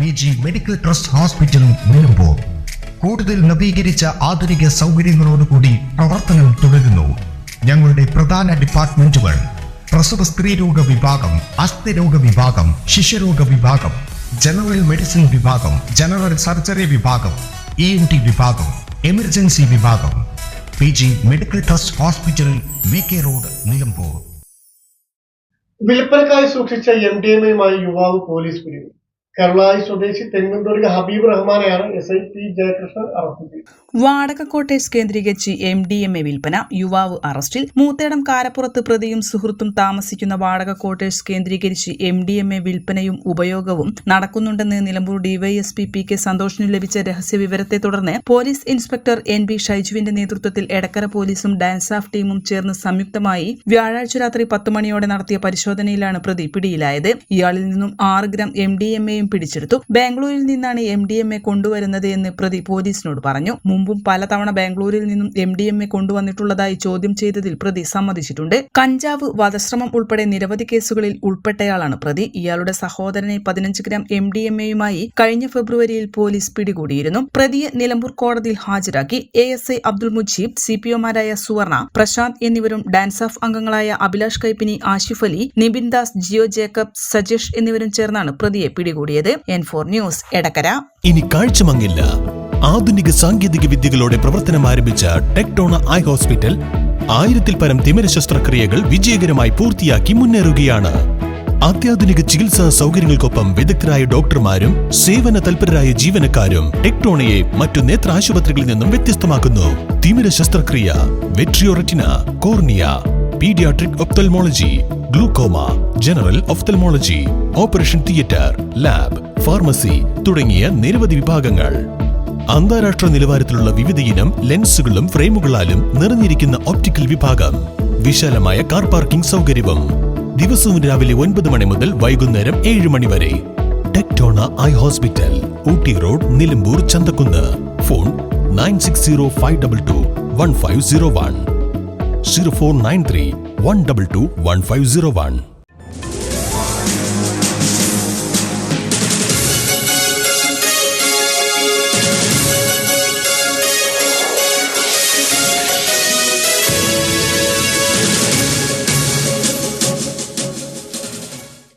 PG medical trust hospital Nilambur കൂടുതൽ നവീകരിച്ച ആധുനിക സൗകര്യങ്ങളോടുകൂടി പ്രവർത്തനം തുടരുന്നു. ഞങ്ങളുടെ പ്രധാന ഡിപ്പാർട്ട്മെന്റുകൾ പ്രസവ സ്ത്രീരോഗ വിഭാഗം, അസ്ഥിരോഗ വിഭാഗം, ശിശുരോഗ വിഭാഗം, ജനറൽ മെഡിസിൻ വിഭാഗം, ജനറൽ സർജറി വിഭാഗം, ENT വിഭാഗം, എമർജൻസി വിഭാഗം. PG medical trust hospital, VK road, Nilambur. വിൽപ്പനക്കായി സൂക്ഷിച്ച MDMA-യുമായി യുവാവ് പോലീസ് പിടികൂടി. കരുളായി സ്വദേശി തെങ്ങുംതൊടി ഹബീബ് റഹ്മാനെയാണ് SI P ജയകൃഷ്ണൻ അറസ്റ്റ് ചെയ്തത്. വാടക ക്വാർട്ടേഴ്സ് കേന്ദ്രീകരിച്ച് MDMA വിൽപ്പന, യുവാവ് അറസ്റ്റിൽ. മൂത്തേടം കാരപ്പുറത്ത് പ്രതിയും സുഹൃത്തും താമസിക്കുന്ന വാടക ക്വാർട്ടേഴ്സ് കേന്ദ്രീകരിച്ച് MDMA വിൽപ്പനയും ഉപയോഗവും നടക്കുന്നുണ്ടെന്ന് നിലമ്പൂർ DYSP PK സന്തോഷിന് ലഭിച്ച രഹസ്യ വിവരത്തെ തുടർന്ന് പോലീസ് ഇൻസ്പെക്ടർ NB ഷൈജുവിന്റെ നേതൃത്വത്തിൽ എടക്കര പോലീസും ഡാൻസ് ഓഫ് ടീമും ചേർന്ന് സംയുക്തമായി വ്യാഴാഴ്ച രാത്രി 10 മണിയോടെ നടത്തിയ പരിശോധനയിലാണ് പ്രതി പിടിയിലായത്. ഇയാളിൽ നിന്നും 6 ഗ്രാം MDMA പിടിച്ചെടുത്തു. ബാംഗ്ലൂരിൽ നിന്നാണ് MDMA കൊണ്ടുവരുന്നത് എന്ന് പ്രതി പോലീസിനോട് പറഞ്ഞു. മുമ്പും പലതവണ ബാംഗ്ലൂരിൽ നിന്നും MDMA കൊണ്ടുവന്നിട്ടുള്ളതായി ചോദ്യം ചെയ്തതിൽ പ്രതി സമ്മതിച്ചിട്ടുണ്ട്. കഞ്ചാവ്, വധശ്രമം ഉൾപ്പെടെ നിരവധി കേസുകളിൽ ഉൾപ്പെട്ടയാളാണ് പ്രതി. ഇയാളുടെ സഹോദരനെ 15 ഗ്രാം MDMA-യുമായി കഴിഞ്ഞ ഫെബ്രുവരിയിൽ പോലീസ് പിടികൂടിയിരുന്നു. പ്രതിയെ നിലമ്പൂർ കോടതിയിൽ ഹാജരാക്കി. ASI അബ്ദുൾ മുജീബ്, CPOമാരായ സുവർണ, പ്രശാന്ത് എന്നിവരും ഡാൻസ് ഓഫ് അംഗങ്ങളായ അഭിലാഷ് കൈപ്പിനി, ആഷിഫ് അലി, നിബിൻ ദാസ്, ജിയോ ജേക്കബ്, സജേഷ് എന്നിവരും ചേർന്നാണ് പ്രതിയെ പിടികൂടിയത്. N4 news, Edakkara. ഇനി കാഴ്ചമങ്ങില്ല. ആധുനിക സാങ്കേതിക വിദ്യകളോടെ പ്രവർത്തനം ആരംഭിച്ച ടെക്ടോണ ഐ ഹോസ്പിറ്റൽ 1000-ൽ പരം തിമിര ശസ്ത്രക്രിയകൾ വിജയകരമായി പൂർത്തിയാക്കി മുന്നേറുകയാണ്. അത്യാധുനിക ചികിത്സാ സൗകര്യങ്ങൾക്കൊപ്പം വിദഗ്ധരായ ഡോക്ടർമാരും സേവന തൽപരരായ ജീവനക്കാരും ടെക്ടോണയെ മറ്റു നേത്ര ആശുപത്രികളിൽ നിന്നും വ്യത്യസ്തമാക്കുന്നു. തിമിര ശസ്ത്രക്രിയ, vitreoretina, cornea, paediatric ophthalmology, glaucoma, general ophthalmology, operation theatre, lab, pharmacy തുടങ്ങിയ നിരവധി വിഭാഗങ്ങൾ. അന്താരാഷ്ട്ര നിലവാരത്തിലുള്ള വിവിധയിനം ലെൻസുകളും ഫ്രെയിമുകളാലും നിറഞ്ഞിരിക്കുന്ന ഒപ്റ്റിക്കൽ വിഭാഗം, വിശാലമായ കാർ പാർക്കിംഗ് സൗകര്യവും. ദിവസവും രാവിലെ 9 മണി മുതൽ വൈകുന്നേരം 7 മണി വരെ. Tectona eye hospital, Ooty road, Nilambur, Chanthakkunnu. Phone 9605221501, 0493 122 1501.